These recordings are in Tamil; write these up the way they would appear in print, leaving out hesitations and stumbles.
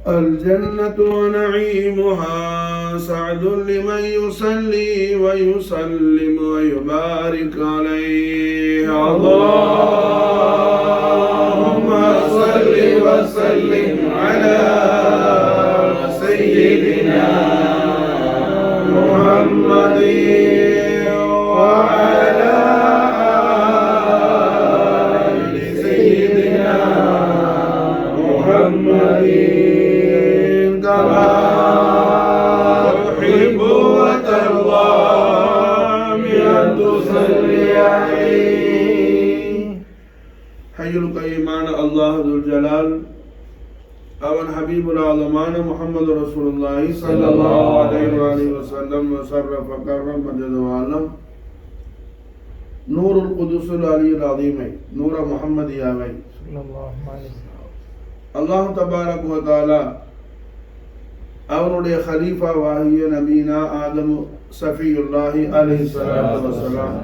الجنة ونعيمها سعد لمن يصلي ويسلم ويبارك عليه. اللهم صل وسلم على سيدنا محمد وعلى آل سيدنا محمد كما تحب وترضى بأن تصلي عليه. حي القيوم الله ذو الجلال அவன் ஹபீபுல் ஆலமான முஹம்மது ரசூலுல்லாஹி ஸல்லல்லாஹு அலைஹி வஸல்லம் வஸர்ரஃப கர்ரம் மஜதுவாலம் நூருல் குதுஸுல் அலியுல் அஸீமை நூர முஹம்மதியாவை அல்லாஹ் தபாரக வ தஆலா அவனுடைய ஹலீஃபாவாகிய நபீனா ஆதம் சஃபியுல்லாஹி அலைஹி ஸலாத்து வஸலாம்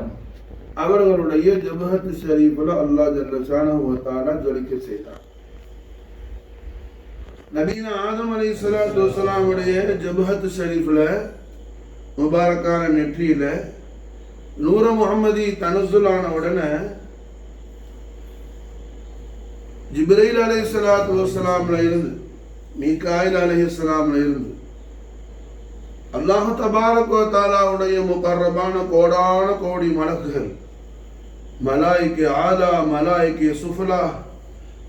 அவர்களுடைய ஜபஹத் ஷரீஃபில் அல்லாஹ் ஜல்ல ஷானஹு வ தஆலா ஜொலிக்க செய்தார். நபீனா ஆதம் அலைஹிஸ்ஸலாத்து வஸ்ஸலாமுடைய ஜபஹத் ஷரீஃபில் முபாரக்கான நெற்றியில நூர முஹம்மதி தனஸ்ஸுல் ஆன உடனே ஜிப்ரீல் அலைஹிஸ்ஸலாத்து வஸ்ஸலாம்ல இருந்து மீகாயில் அலைஹிஸ்ஸலாம்ல இருந்து அல்லாஹ் தபாரக வ தஆலாவுடைய முகர்ரபான கோடான கோடி மலக்குகள் மலாயிகே ஆலா மலாயிகே சுஃபலா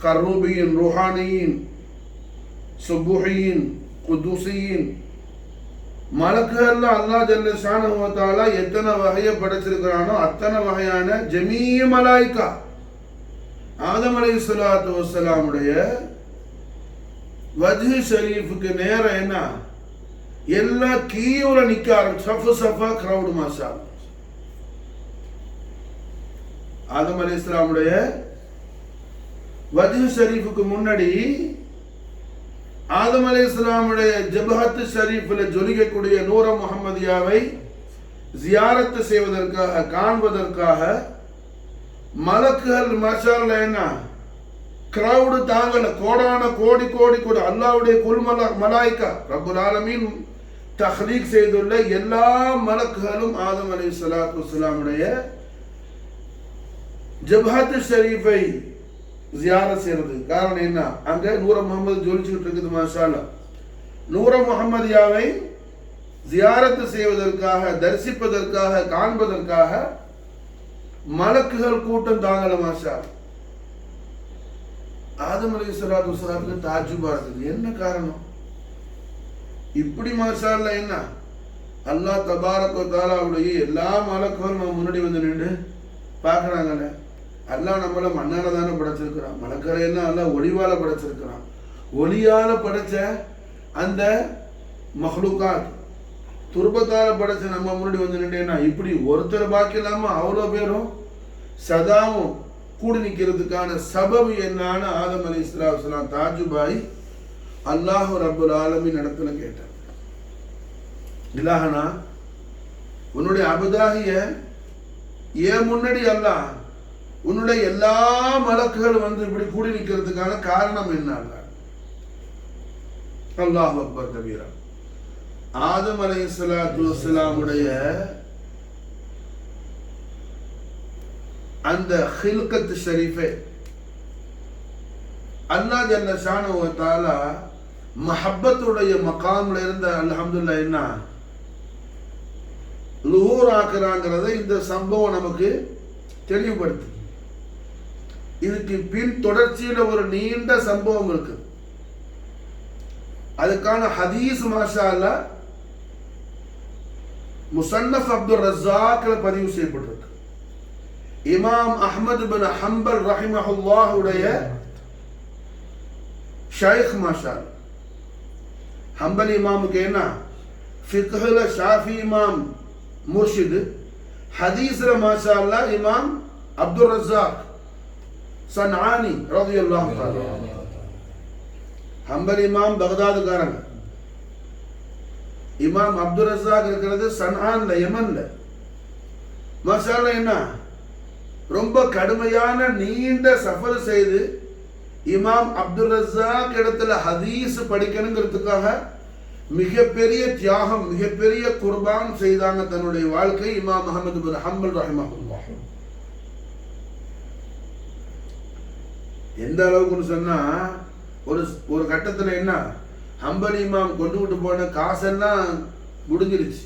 கர்ரூபியின் ருஹானியின் சுபுஹியின் குதுசியின் மலக்குகள்ல அல்லாஹ் ஜல்ல ஷானஹு வ தஆலா எத்தனை வகையை படைச்சிருக்கிறானோ அத்தனை வகையான ஜமீஅ மலாயிகா ஆதம் அலைஹிஸ்ஸலாத்து வஸ்ஸலாமுடைய வஜ்ஹ் ஷரீஃபுக்கு நேரம் என்ன எல்லா கீயூல நிக்க ஆரம்பிச்சு சஃபா கிரவுட் மாஷா. ஆதம் அலைஹிஸ்ஸலாமுடைய வஜ்ஹ் ஷரீஃபுக்கு முன்னாடி ஆதம் அலைஹிஸ்ஸலாமுடைய ஜபஹத் ஷரீஃபில் ஜொலிக்கக்கூடிய நூர முஹம்மதியாவை ஜியாரத்து செய்வதற்காக காண்பதற்காக மலக்குகள் மாஷால்ல என்ன கிரவுடு தாங்கல கோடான கோடி கோடி கோடி அல்லாஹ்வுடைய குல் மலாயிகா ரப்புல் ஆலமீன் தஹ்லீக் செய்துள்ள எல்லா மலக்குகளும் ஆதம் அலைஹிஸ்ஸலாத்து வஸ்ஸலாமுடைய ஜபஹத் ஷரீஃபை ஜியாரத் செய்யறது காரணம் என்ன, அங்க நூர முஹம்மது ஜொலிச்சுட்டு இருக்குது மாஷாஅல்லாஹ். நூர முஹம்மதியாவை ஜியாரத்து செய்வதற்காக தரிசிப்பதற்காக காண்பதற்காக மலக்குகள் கூட்டம் தாங்கல மாஷாஅல்லாஹ். ஆதம் அலைஹிஸ்ஸலாத்து வஸ்ஸலாமுக்கு தாஜ்ஜுபா இருக்குது. என்ன காரணம் இப்படி மாஷாஅல்லாஹ்? என்ன அல்லாஹ் தபாரக வ தஆலாவுடைய எல்லா மலக்குகளும் நம்ம முன்னாடி வந்து நின்று பார்க்கறாங்கல்ல. அல்லாஹ் நம்மள மண்ணால தானே படைச்சிருக்கிறான், மலக்கரையெல்லாம் அல்லாஹ் ஒளிவால படைச்சிருக்கிறான். ஒளியால படைச்ச அந்த மஹ்லூகாத் துர்பத்தால படைச்ச நம்ம முன்னாடி வந்து நின்றேன்னா இப்படி ஒருத்தர் பாக்கி இல்லாம அவ்வளோ பேரும் சதாவும் கூடி நிற்கிறதுக்கான சபபு என்னான்னு ஆதம் அலைஹிஸ்ஸலாத்து வஸ்ஸலாம் தாஜுபாய் அல்லாஹ் ரப்புல் ஆலமீன் இடத்துல கேட்டார். இலாஹனா உன்னுடைய அபதாகிய ஏன் முன்னாடி அல்லாஹ் உன்னுடைய எல்லா மலக்குகள் வந்து இப்படி கூடி நிற்கிறதுக்கான காரணம் என்ன? அல்லாஹ் அக்பர் கபீரா. ஆதம் அலைஹிஸ்ஸலாத்து வஸ்ஸலாமுடைய அந்த ஹில்கத் ஷரீஃபே அல்லாஹ் ஜல்ல ஷானஹு வ தஆலா மஹப்பத்துடைய மகாம்ல இருந்த அல்ஹம்துலில்லாஹ் என்ன லுஹூர் ஆக்குறாங்கிறத இந்த சம்பவம் நமக்கு தெளிவுபடுத்து. இதுக்கு பின் தொடர்ச்சியில ஒரு நீண்ட சம்பவம் இருக்கு. அதுக்கான ஹதீஸ் மாஷா அல்லாஹ் முஸன்னஃப் அப்துர் ரஸாக்ல பதிவு செய்யப்பட்டிருக்கு. இமாம் அஹ்மத் பின் ஹம்பல் ரஹிமஹுல்லாஹ் உடைய ஷைக் மாஷா அல்லாஹ். ஹம்பல் இமாமுக்கு என்ன ஃபிக்ஹ்ல ஷாஃபி இமாம் முர்ஷித், ஹதீஸ்ல மாஷா அல்லாஹ் இமாம் அப்துர் ரஸாக் சன்ஆனி ரலியல்லாஹு தஆலா. ஹம்பல் இமாம் பக்தாதுக்காரங்க, இமாம் அப்துர் ரஸாக் இருக்கிறது சன்ஆன்ல யமன்ல. மாஷா அல்லாஹ் என்ன ரொம்ப கடுமையான நீண்ட சஃபர் செய்து இமாம் அப்துல் ரஸாக் இடத்துல ஹதீஸ் படிக்கணுங்கிறதுக்காக மிகப்பெரிய தியாகம், மிகப்பெரிய குர்பான் செய்தாங்க தன்னுடைய வாழ்க்கை இமாம் அஹ்மது பின் ஹம்பல் ரஹிமஹுல்லாஹ். எந்த அளவுக்குன்னு சொன்னா ஒரு கட்டத்துல என்ன, ஹம்பலி இமாம் கொண்டு போன காசெல்லாம் முடிஞ்சிருச்சு.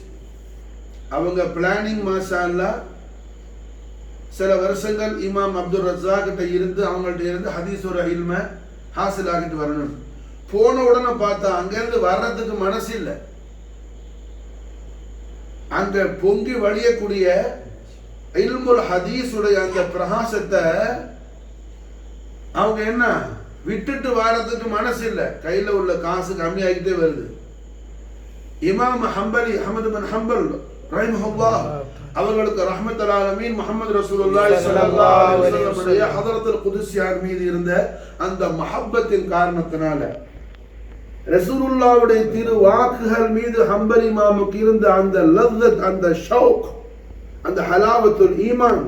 அவங்க பிளானிங் மாஷா அல்லாஹ் சில வருஷங்கள் இமாம் அப்துல் ரஸாக் கிட்ட இருந்து அவங்கள்ட்ட இருந்து ஹதீஸ் ஒரு இல்மை ஹாசில் ஆகிட்டு வரணும். போன உடனே பார்த்தா அங்கிருந்து வர்றதுக்கு மனசு இல்லை. அங்க பொங்கி வழியக்கூடிய இல்முல் ஹதீஸுடைய அந்த பிரகாசத்தை அவங்க என்ன விட்டுட்டு வர்றதுக்கு மனசு இல்லை. கையில உள்ள காசு கம்மியாகிட்டே வருது. இமாம் ஹம்பலி அஹ்மது பின் ஹம்பல் ரஹிமஹுல்லாஹ் அவர்களுக்கு ரஹ்மத்துல் ஆலமீன் முஹம்மது ரசூலுல்லாஹி ஸல்லல்லாஹு அலைஹி வஸல்லம் ஹதரத்துல் குதுஸியார் மீது இருந்த அந்த மஹப்பத்தின் காரணத்தினால ரசூலுல்லாஹ்வுடைய திரு வாக்குகள் மீது ஹம்பலி இமாமுக்கு இருந்த அந்த லzzத், அந்த ஷௌக், அந்த ஹலாவத்துல் ஈமான்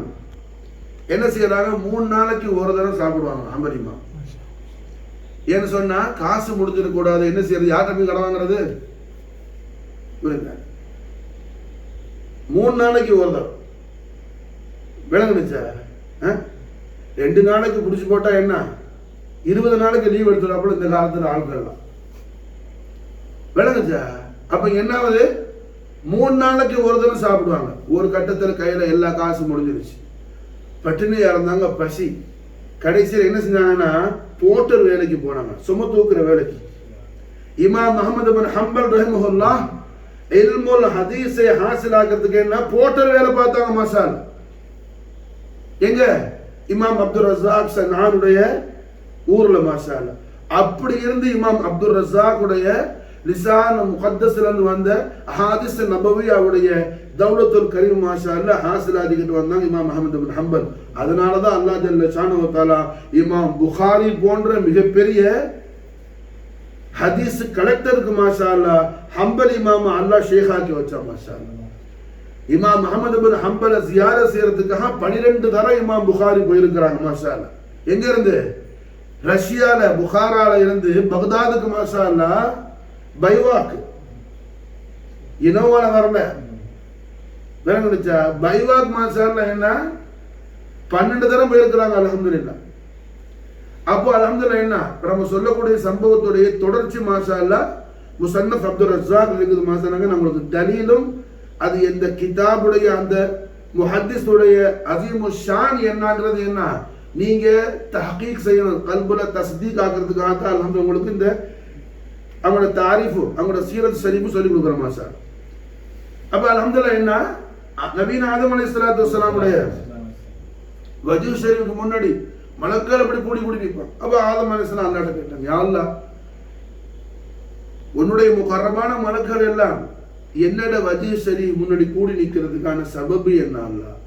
என்ன செய்யறாங்க, 3 நாளைக்கு ஒரு தடவை சாப்பிடுவாங்க ஹம்பலி இமாம். ஏன்னு சொன்னா காசு முடிஞ்சிட கூடாது. என்ன செய்யறது, யார்கிட்ட போய் கடன் வாங்குறது? 3 நாளைக்கு ஒரு தடவை விளங்குனுச்சா? 2 நாளைக்கு பிடிச்சி போட்டா என்ன, 20 நாளைக்கு லீவ் எடுத்துடாப்புல இந்த காலத்துல ஆட்கள்லாம் விளங்குச்சா? அப்ப என்னாவது 3 நாளைக்கு ஒரு தடவை சாப்பிடுவாங்க. ஒரு கட்டத்தில் கையில எல்லா காசு முடிஞ்சிருச்சு, பட்டினியா இருந்தாங்க, பசி. கடைசியில் என்ன செஞ்சாங்கன்னா போர்ட்டர் வேலைக்கு போனாங்க, சும தூக்குற வேலைக்கு. இமாம் அஹ்மது பின் ஹம்பல் ரஹிமஹுல்லாஹ் இல்முல் ஹதீஸை ஹாசில் ஆகிறதுக்கு என்ன போர்ட்டர் வேலை பார்த்தாங்க மசால். எங்க இமாம் அப்துல் ரஸாக் சனானுடைய ஊர்ல மசால். அப்படி இருந்து இமாம் அப்துல் ரஸாக் உடைய லிசான் முகத்தஸ்ல இருந்து வந்த அஹாதிஸ் நபவியாவுடைய தௌலத்துல் கரீம் மாஷா அல்லாஹ் ஹாசில் ஆகிட்டு வந்தாங்க இமாம் அஹ்மது பின் ஹம்பல். அதனாலதான் அல்லாஹ் ஜல்ல ஷானஹு தஆலா இமாம் புகாரி போன்ற மிகப்பெரிய ஹதீஸ் கலெக்டருக்கு மாஷா அல்லாஹ் ஹம்பல் இமாம் அல்லாஹ் ஷேகாக்கி வச்சா மாஷா அல்லாஹ். இமாம் அஹ்மது பின் ஹம்பலை ஜியாரத் செய்யறதுக்காக 12 தடவை இமாம் புகாரி போயிருக்கிறாங்க மாஷா அல்லாஹ். எங்க இருந்து? ரஷ்யால புகாரால இருந்து பக்தாதுக்கு மாஷா அல்லாஹ் பைவாக்கு இனோவால வரல விளங்குச்சா? பைவாக் மாஷா அல்லாஹ் என்ன 12 தடவை போயிருக்கிறாங்க அல்ஹம்துலில்லாஹ். அப்போ அல்ஹம்துலில்லாஹ் என்ன நம்ம சொல்லக்கூடிய சம்பவத்துடைய தொடர்ச்சி மாஷா அல்லாஹ் முஸன்னஃப் அப்துல் ரஸாக் இருக்குது மாஷா அல்லாஹ். நம்மளுக்கு தலீலும் அது எந்த கிதாபுடைய அந்த முஹத்திஸுடைய அஸீமு ஷான் என்னங்கிறது என்ன நீங்க தஹ்கீக் செய்யணும், கல்புல தஸ்தீக் ஆகிறதுக்காக தான் அல்ஹம்துலில்லாஹ் உங்களுக்கு இந்த அவங்களோட தாரீஃபு அவங்களோட சீரத் ஷரீஃபு சொல்லி கொடுக்குற மாஷா. அப்ப அல்ஹம்துலில்லாஹ் என்ன நபீன ஆதம் அலைஹிஸ்ஸலாத்து வஸ்ஸலாமுடைய வஜூ ஷரீஃபுக்கு முன்னாடி மலக்கள் அப்படி கூடி கூடி நிற்பான். அப்ப ஆதம் அலைஹிஸ்ஸலாம் அல்லாஹ்ட்ட கேட்டாங்க, யா அல்லாஹ் உன்னுடைய முகர்ரமான மலக்கள் எல்லாம் என்னோட வஜூ ஷரீஃப் முன்னாடி கூடி நிற்கிறதுக்கான சபபு என்ன அல்லாஹ்?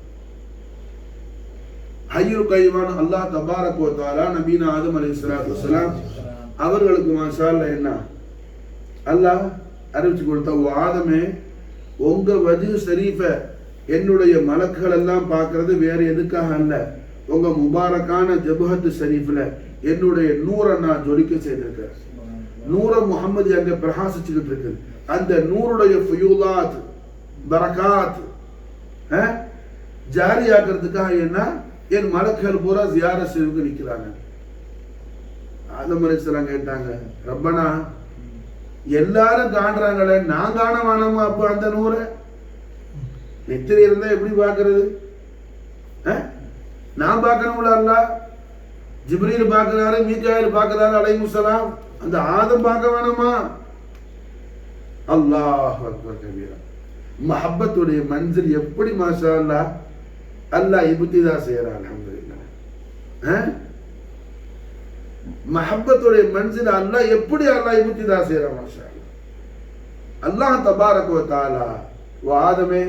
ஹய்யுல் கய்யூமான அல்லாஹ் தபாரக வ தஆலா நபீன ஆதம் அலைஹிஸ்ஸலாத்து வஸ்ஸலாம் அவர்களுக்கு மாஷா அல்லாஹ் என்ன அல்லாஹ் அறிவிச்சு கொடுத்த, ஆதமே உங்க வஜூ ஷரீஃபை என்னுடைய மலக்குகள் எல்லாம் பார்க்கறது வேற எதுக்காக அல்ல, உங்க முபாரக்கான ஜபஹத் ஷரீஃப்ல என்னுடைய நூரை நான் ஜொலிக்க செய்திருக்கேன். நூர முஹம்மது அங்க பிரகாசிச்சுக்கிட்டு இருக்குது. அந்த நூருடைய ஃபுயூலாத் பரகாத் ஜாரி ஆகிறதுக்காக என்ன என் மலக்குகள் பூரா ஜியாரத் ஷரீஃப்க்கு நிற்கிறாங்க. ஆதம் அலைஹிஸ்ஸலாம் கேட்டாங்க, ரப்பனா எல்லாரும் காண்றாங்களே நான் காண வேணாமா? அப்ப அந்த நூரை நெத்திரி இருந்தா எப்படி பார்க்கறது? நான் பார்க்கணும்ல அல்லாஹ்? ஜிப்ரீல் பார்க்கிறாரு, மீகாயில் பார்க்கிறாரு அலைஹிஸ்ஸலாம், அந்த ஆதம் பார்க்க வேணாமா? அல்லாஹ் அக்பர் கபீரா. மஹப்பத்துடைய மன்சில் எப்படி மாஷா அல்லாஹ் அல்லாஹ் இப்திதா செய்யறான். அல்ஹம்துலில்லாஹ் மஹப்பத்துடைய மன்சில் அல்லாஹ் எப்படி அல்லாஹ் இப்திதா செய்யறான் மாஷா அல்லாஹ். அல்லாஹ் தபாரக வ தஆலா ஆதமே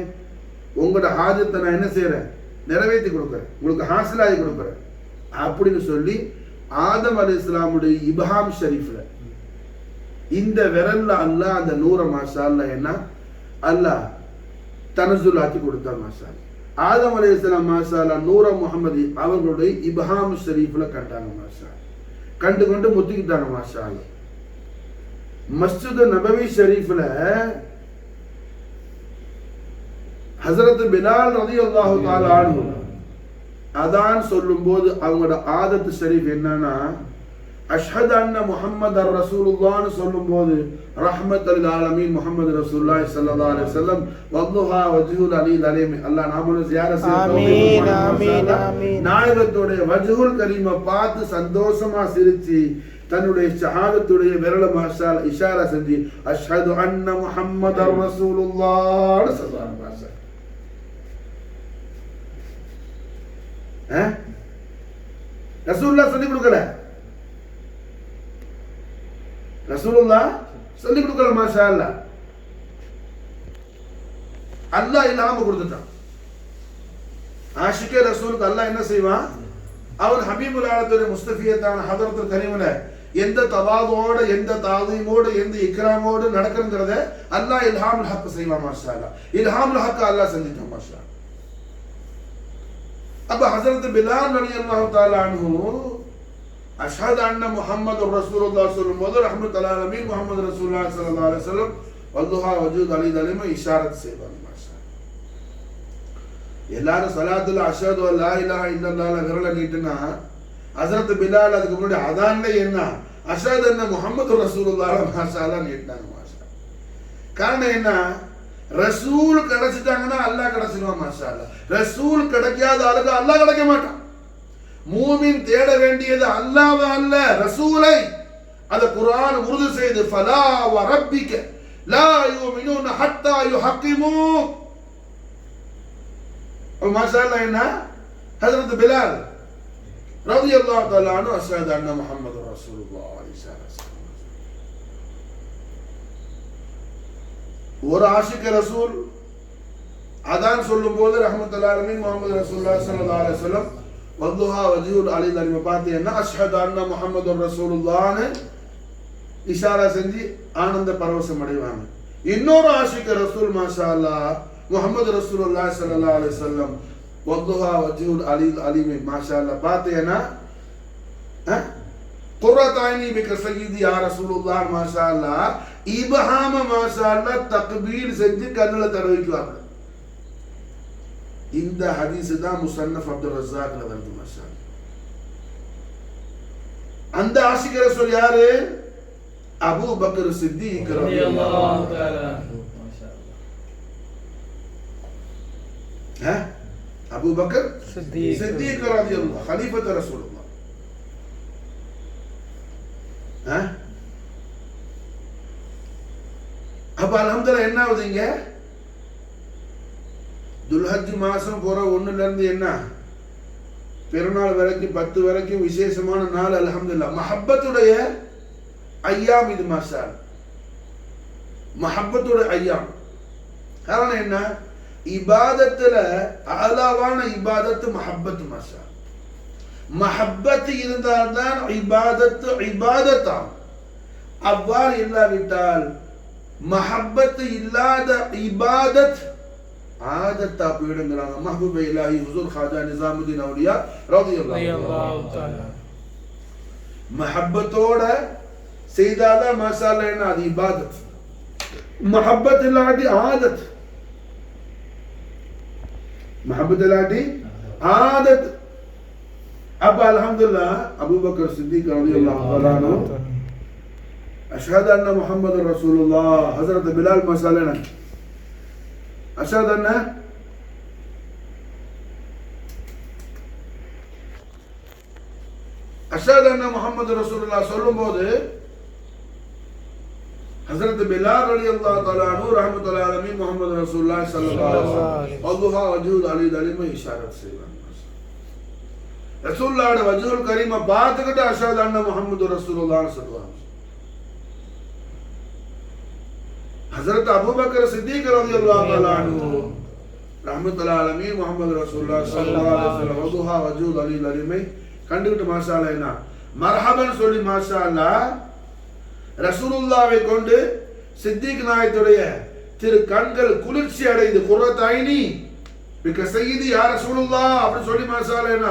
உங்களோட ஹாஜத்தை நான் என்ன செய்யறேன், நிறைவேற்றி கொடுக்குறேன், உங்களுக்கு ஹாசிலாகி கொடுக்குறேன் அப்படின்னு சொல்லி ஆதம் அலைஹிஸ்ஸலாமுடைய இப்ஹாம் ஷரீஃப்ல இந்த விரல்ல அல்லாஹ் அந்த நூற மாஷா அல்லாஹ் என்ன அல்லாஹ் தனசுல் ஆக்கி கொடுத்தார் மாஷா. ஆதம் அலைஹிஸ்ஸலாம் மாஷா அல்லாஹ் நூற முஹம்மதி அவர்களுடைய இப்ஹாம் ஷரீஃப்ல கண்டாங்க மாஷா. கண்டு கொண்டு முத்திக்கிட்டாங்க. மாஷா அல்லாஹ். மஸ்ஜித் நபவி ஷரீஃப்ல ஹஸரத் பிலால் ரலியல்லாஹு தஆலா அன்ஹு அதான் சொல்லும்போது அவங்களோட ஆதத் ஷரீஃப் என்னன்னா, அஷ்ஹது அன்ன முஹம்மதர் ரசூலுல்லாஹ்னு சொல்லும்போது ரஹ்மத்துல் ஆலமீன் முஹம்மது ரசூலுல்லாஹி ஸல்லல்லாஹு அலைஹி வஸல்லம் வதுஹா வஜ்ஹுல் அலீல் அலைஹி அல்லாஹ் நாமள ஜியாரத் ஆமீன் ஆமீன் ஆமீன். நாயகத்தோட வஜ்ஹுல் கரீமை பார்த்து சந்தோஷமா சிரிச்சு தன்னுடைய ஷஹாதத்துடைய விரல மாஷா இஷாரா செஞ்சு அஷ்ஹது அன்ன முஹம்மதர் ரசூலுல்லாஹ்னு சொல்றாங்க. மாஷா ரசூலுல்லாஹ் சொல்லி கொடுக்கல, ரசூலுல்லாஹ் சொல்லி கொடுக்கல. மாஷா அல்லாஹ் அல்லாஹ் இல்லாம கொடுத்துட்டான். ஆஷிகே ரசூலுக்கு அல்லாஹ் என்ன செய்வான், அவன் ஹபீபுல் ஆலத்துடைய முஸ்தஃபியத்தான ஹதரத்துல் கரீம்ல எந்த தவாதோட எந்த தாதீமோடு எந்த இக்ராமோடு நடக்கிறத அல்லாஹ் இல்ஹாமுல் ஹக் செய்வான். மாஷா அல்லாஹ் இல்ஹாமுல் ஹக் அல்லாஹ் செஞ்சுட்டான். மாஷா அப்ப ஹஸரத் பிலால் ரலியல்லாஹு தஆலா அன்ஹு அஷ்ஹது அன்ன முஹம்மதுர் ரசூலுல்லாஹ் சொல்லும்போது ரஹ்மத்துல் ஆலமீன் முஹம்மது ரசூலுல்லாஹ் ஸல்லல்லாஹு அலைஹி வஸல்லம் வல்லுஹா வஜூத் அலி தலிமா இஷாரத் செய்வாங்க. மாஷா எல்லாரும் ஸலாத்துல அஷ்ஹது அல்லா இலாஹா இல்லல்லாஹ் விரல நீட்டுனா ஹஸரத் பிலால் அதுக்கு முன்னாடி அதான்ல என்ன அஷ்ஹது அன்ன முஹம்மதுர் ரசூலுல்லாஹ் மாஷா அல்லாஹ் நீட்டாங்க. மாஷா காரணம் என்ன, ரசூல் கிடைச்சிட்டாங்கன்னா அல்லாஹ் கிடைச்சிடுவான். மாஷா அல்லாஹ் ரசூல் கிடைக்காத ஆளுக்கு அல்லாஹ் கிடைக்க மாட்டான். மூமின் தேட வேண்டியது அல்லாஹ் அல்ல ரசூலை. அத குர்ஆன் உறுதி செய்து ஃபலா வ ரப்பிக லா யுமினூன ஹத்தா யுஹக்கிமு. மாஷா அல்லாஹ் என்ன ஹஜ்ரத் பிலால் ரலியல்லாஹு தஆலா அன்ஹு அஷ்ஹது அன்ன முஹம்மது ரசூலுல்லாஹ் ஒரு ஆஷிக் ரசூல் அதான் சொல்லும்போது ரஹ்மத்துல் ஆலமீன் முஹம்மது ரசூலுல்லாஹி ஸல்லல்லாஹு அலைஹி வஸல்லம் வதுஹா வஜ்ஹுல் அலி தலிமா பார்த்தீங்கன்னா அஷ்ஹது அன்ன முஹம்மதுர் ரசூலுல்லாஹ்னு இஷாரா செஞ்சு ஆனந்த பரவசம் அடைவாங்க. இன்னொரு ஆஷிக் ரசூல் மாஷா அல்லாஹ் முஹம்மது ரசூலுல்லாஹி ஸல்லல்லாஹு அலைஹி வஸல்லம் வதுஹா வஜ்ஹுல் அலி அலிமி மாஷா அல்லாஹ் பார்த்தீங்கன்னா குர்ரத் ஐனி பிக சய்யிதி யா ரசூலுல்லாஹ் மாஷா அல்லாஹ் இப்ஹாம மாஷா அல்லாஹ் தக்பீர் செஞ்சு கண்ணுல தடவிக்குவாங்க. இந்த ஹதீஸ் தான் முஸன்னஃப் அப்துல் ரஸாக்ல வருது. மாஷா அல்லாஹ் அந்த ஆஷிக் ரசூல் யாரு, அபூ பக்கர் சித்திக் ரலியல்லாஹு தஆலா அன்ஹு. மாஷா அல்லாஹ் அபூ பக்கர் சித்திக் ரலியல்லாஹு खलीफत ரசூலுல்லாஹ். அப்ப அல்ஹம்துலில்லாஹ் என்ன ஆகுதுங்க, துல்ஹஜ் மாசம் போற 1ல இருந்து என்ன பெருநாள் வரைக்கும் 10 வரைக்கும் விசேஷமான நாள். அல்ஹம்துலில்லாஹ் மஹப்பத்துடைய ஐயாம் இது. மாஷா மஹப்பத்துடைய ஐயாம். காரணம் என்ன, இபாதத்துல அலாவான இபாதத்து மஹப்பத். மாஷா மஹப்பத் இருந்தால்தான் இபாதத்து இபாதத்தாம். அவ்வாறு இல்லாவிட்டால் மஹப்பத் இல்லாத இபாதத் ஆதத்தா போயிடுங்கிறாங்க. மஹ்பூப் இலாஹி ஹுசூர் ஹாஜா நிசாமுதீன் அவுலியா ரலியல்லாஹு தஆலா. மஹப்பத்தோட செய்தாதான் மாஷா அல்லாஹ் என்ன அது இபாதத். மஹப்பத் இல்லாட்டி ஆதத், மஹப்பத் இல்லாட்டி ஆதத். அப்ப அல்ஹம்துலில்லாஹ் அபூ பக்கர் சித்திக் ரலியல்லாஹு தஆலா அன்ஹு அஷ்ஹது அன்ன முஹம்மது ரசூலுல்லாஹ் ஹஜ்ரத் பிலால் மஸாலனா அஷ்ஹது அன்ன முஹம்மது ரசூலுல்லாஹ் சொல்லும்போது ஹஜ்ரத் பிலால் ரலியல்லாஹு தஆலா அன்ஹு ரஹ்மத்துல் ஆலமீன் முஹம்மது ரசூலுல்லாஹ் ஸல்லல்லாஹு அலைஹி வஸல்லம் வதுஹா வஜூத் அலி தலிமா இஷாரத் செய்வாங்க. ரசூலுல்லாஹ்வோட வஜ்ஹுல் கரீமை பார்த்துக்கிட்டு அஷ்ஹது அன்ன முஹம்மது ரசூலுல்லாஹ்னு சொல்லுவாங்க. ஹஜ்ரத் அபூ பக்கர் சித்திக் ரலியல்லாஹு தஆலா அன்ஹு ரஹ்மத்துல் ஆலமீன் முஹம்மது ரசூலுல்லாஹ் ஸல்லல்லாஹு அலைஹி வஸல்லம் வதுஹா வஜூத் அலி தலிமை கண்டுகிட்டு மாஷா அல்லாஹ் என்ன மர்ஹபன் சொல்லி மாஷா அல்லாஹ் ரசூலுல்லாஹ்வை கொண்டு சித்திக் நாயகத்துடைய திரு கண்கள் குளிர்ச்சி அடைந்து குர்ரத் ஐனி பிக சய்யிதி யா ரசூலுல்லாஹ் அப்படி சொல்லி மாஷா அல்லாஹ் என்ன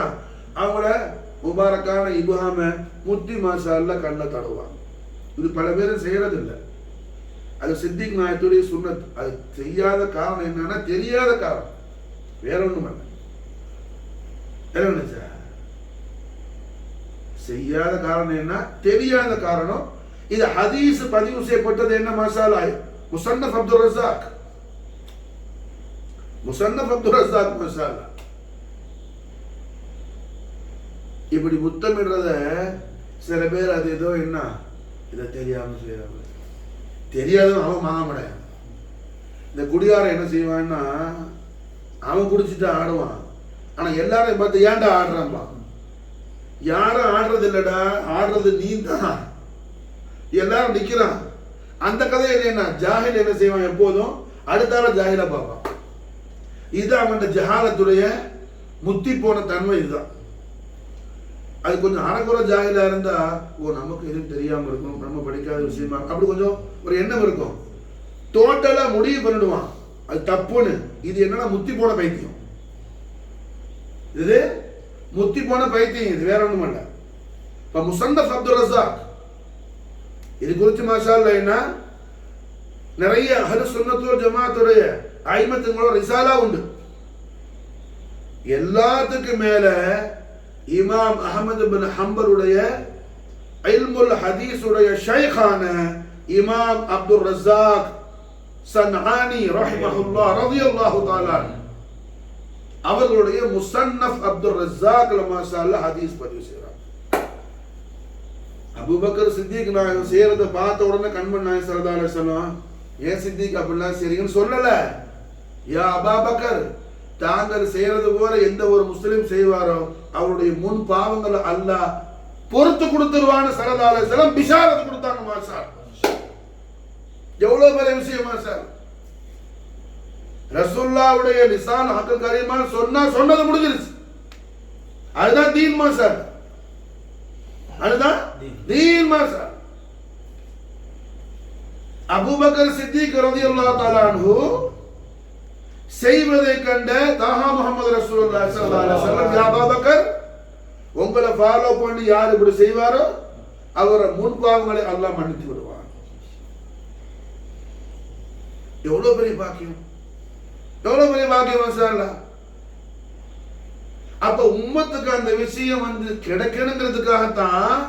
அவங்கள முபாரக்கான இபுஹாம முத்தி மாஷா அல்லாஹ் கண்ணை தடவாங்க. இது பல பேரும் செய்யறதில்லை. அது சித்திக் நாயத்துடைய சுன்னத். அது செய்யாத காரணம் என்னன்னா தெரியாத காரணம், வேற ஒண்ணும் இல்லை. என்ன செய்யாத காரணம் என்ன, தெரியாத காரணம். இது ஹதீஸ் பதிவு செய்யப்பட்டது என்ன மசாலா, முசன்னஃப் அப்துல் ரஸாக், முசன்னஃப் அப்துல் ரஸாக் மசாலா. இப்படி முத்தமிடுறத சில பேர் அது ஏதோ என்ன இதை தெரியாம செய்யறாங்க. தெரியாதவன் அவன் வாங்க முடியாது. இந்த குடியாரம் என்ன செய்வான்னா அவன் குடிச்சிட்டு ஆடுவான். ஆனா எல்லாரையும் பார்த்து ஏன்டா ஆடுறான்பா, யாரும் ஆடுறது இல்லடா, ஆடுறது நீ தான். எல்லாரும் நிக்கிறான். அந்த கதை என்ன, ஜாஹில் என்ன செய்வான், எப்போதும் அடுத்தால ஜாஹிலா பார்ப்பான். இது அவன் ஜஹாலத்துடைய முத்தி போன தன்மை. இதுதான். அது கொஞ்சம் அறக்குறை ஜாஹிலா இருந்தா, ஓ நமக்கு எதுவும் தெரியாம இருக்கும், நம்ம படிக்காத விஷயமா அப்படி கொஞ்சம் ஒரு எண்ணம் இருக்கும். டோட்டலா முடிவு பண்ணிடுவான் அது தப்புன்னு. இது என்னன்னா முத்தி போன பைத்தியம். இது முத்தி போன பைத்தியம், இது வேற ஒண்ணும் இல்ல. இப்ப முசன்னஃப் அப்துல் ரஸாக் இது குறித்து மாஷா அல்லாஹ் என்ன நிறைய அஹ்லுஸ் சுன்னத் வல் ஜமாஅத்துடைய ஐமத்துங்களோட ரிசாலா உண்டு. எல்லாத்துக்கும் மேல இமாம் அஹ்மத் பின் ஹம்பலுடைய இல்முல் ஹதீஸ் உடைய ஷைഖான இமாம் அப்துல் ரஸாக் சன்ஆனி ரஹிமஹுல்லாஹ் ரலியல்லாஹு தஆலா அவர்களுடைய முசன்னஃப் அப்துல் ரஸாக்ல மாஷா அல்லாஹ் ஹதீஸ் பதிவு செய்றாங்க. அபூபக்கர் சித்திக் நாயகம் செய்யறத பார்த்த உடனே கண்மன் நாயகம் ஸல்லல்லாஹு அலைஹி வஸல்லம் ஏன் சித்திக் அப்படிலாம் செய்றீங்கன்னு சொல்லல. யா அபூபக்கர், தாங்கள் செய்யறது போல எந்த ஒரு முஸ்லிம் செய்வாரோ அவருடைய முன் பாவங்களை அல்லாஹ் பொறுத்து கொடுத்துருவான்னு ஸல்லல்லாஹு அலைஹி வஸல்லம் பிஷாரத் கொடுத்தாங்க. மாஷா எவ்வளவு பெரிய விஷயம் மாஷா. ரசூலுல்லாஹ்வுடைய லிசான் ஹக்கல் கரீமான சொன்னது முடிஞ்சிருச்சு. அதுதான் தீன் மாஷா, அதுதான் தீன் மாஷா. அபூபக்கர் சித்திக் ரலியல்லாஹு தஆலா அன்ஹு செய்வதை கண்ட தாஹா முஹம்மது ரசூலுல்லாஹி ஸல்லல்லாஹு அலைஹி வஸல்லம், யா அபூபக்கர், உங்களை ஃபாலோ பண்ணி யார் இப்படி செய்வாரோ அவர முன்பாவங்களை அல்லாஹ் மன்னித்து விடுவார். எவ்வளவு பெரிய பாக்கியம், எவ்வளவு பெரிய பாக்கியம் மாஷா அல்லாஹ். அப்ப உம்மத்துக்கு அந்த விஷயம் கிடைக்கணுங்கிறதுக்காகத்தான்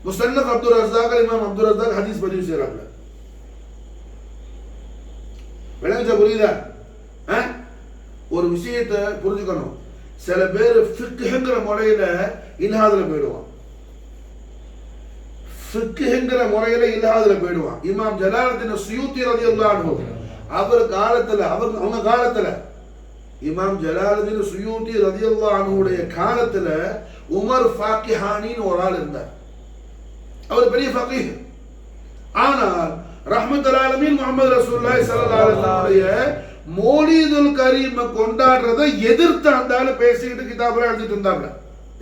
முஸன்னஃப் அப்துல் ரஸாக் இமாம் அப்துல் ரஸாக் ஹதீஸ் பதிவு செய்றாங்க. விளங்குச்சா, புரியுதா? ஒரு விஷயத்தை புரிஞ்சுக்கணும். சில பேர் ஃபிக்ஹ்ங்கிற முறையில இல்ஹாதுல போயிடுவான். ஃபிக்ஹ்ங்கிற முறையில இல்ஹாதுல போயிடுவான். இமாம் ஜலாலுத்தீன் சுயூத்தி ரலியல்லாஹு அன்ஹு அவர் காலத்துல, அவங்க காலத்துல இமாம் ஜலாலுத்தீன் சுயூத்தி ரலியல்லாஹு அன்ஹுடைய காலத்துல உமர் ஃபாக்கிஹானின்னு ஒரு ஆள் இருந்தார். அவர் பெரிய ஃபகீஹ். ஆனால் ரஹ்மத்துல் ஆலமீன் முஹம்மது ரசூலுல்லாஹி ஸல்லல்லாஹு அலைஹி வஸல்லம் மௌலிதுல் கரீம் கொண்டாடுறதை எதிர்த்து அந்த ஆளு பேசிக்கிட்டு கிதாபுல எழுதிட்டு இருந்தாங்க.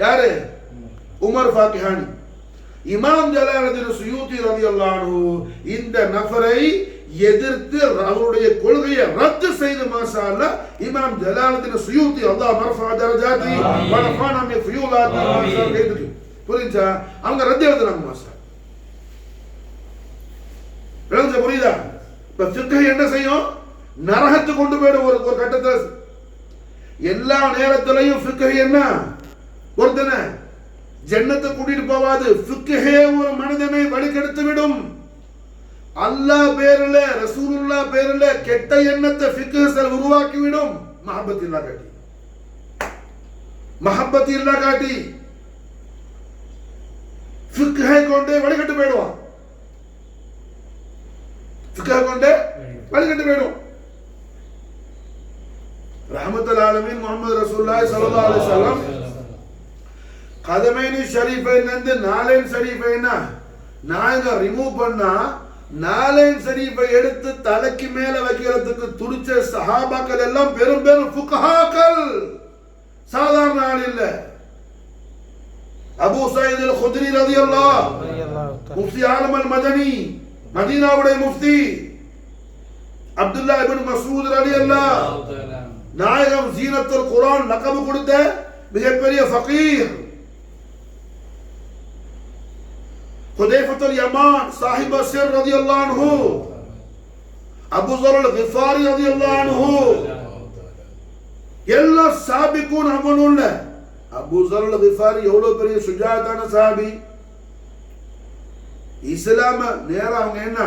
யாரு? உமர் ஃபாக்கிஹானி. இமாம் ஜலாலுத்தீன் சுயூத்தி ரலியல்லாஹு அன்ஹு இந்த நபரை எதிர்த்து அவருடைய கொள்கையை ரத்து செய்து மாஷா அல்லாஹ் இமாம் ஜலாலுத்தீன் சுயூத்தி அல்லாஹ் மர்ஃபா தரஜாதி வ ரஃபானா மின் ஃயுலாதி மாஷா அல்லாஹ். புரிஞ்சா? அவங்க ரத்து எழுதுறாங்க மாஷா. விளங்குச்சா, புரியுதா? இப்ப ஃபிக்ஹ் என்ன செய்யும், நரகத்து கொண்டு போயிடும். ஒரு கட்டத்துல எல்லா நேரத்திலையும் ஃபிக்ஹ் என்ன ஒருத்தனை ஜன்னத்தை கூட்டிட்டு போவாது. ஃபிக்ஹே ஒரு மனிதனை வழிகெடுத்து விடும். அல்லாஹ் பேர்ல ரசூலுல்லாஹ் பேர்ல கெட்ட எண்ணத்தை ஃபிக்ஹ் உருவாக்கி விடும். மஹப்பத் இல்லா காட்டி, மஹப்பத் இல்லா காட்டி ஃபிக்ஹை கொண்டே வழிகெட்டு போயிடுவான். ஃபிக்ஹை கொண்டே வழிகெட்டு போயிடும். ரஹ்மத்துல் ஆலமீன் முஹம்மது ரசூலுல்லாஹி ஸல்லல்லாஹு அலைஹி வஸல்லம் கதமைனி ஷரீஃபைன் இருந்து நாலைன் ஷரீஃபைன் நாயகம் ரிமூவ் பண்ணா, நாலைன் ஷரீஃபை எடுத்து தலைக்கு மேல வைக்கிறதுக்கு துடிச்ச சஹாபாக்கள் எல்லாம் பெரும் பெரும் ஃபுகஹாக்கள், சாதாரண ஆள் இல்ல. அபூ சயீத் அல் குத்ரி ரலியல்லாஹு முஃப்தி ஆலம் அல் மதனி, மதீனாவுடைய முஃப்தி அப்துல்லா இப்னு மஸ்ஊத் ரலியல்லாஹு நாயகம் ஜீனத்துல் குர்ஆன் லகப் கொடுத்த மிகப்பெரிய ஃபகீஹ் ஹுதைஃபத்துல் யமான் சாஹிப சிர் ரலியல்லாஹு அன்ஹு, அபூ ஸர் அல் கிஃபாரி ரலியல்லாஹு அன்ஹு, எல்லா சாபிகூன் அவனுள்ள. அபூ ஸர் அல் கிஃபாரி எவ்வளவு பெரிய சுஜாதான சாபி. இஸ்லாம நேரம் அவங்க என்ன,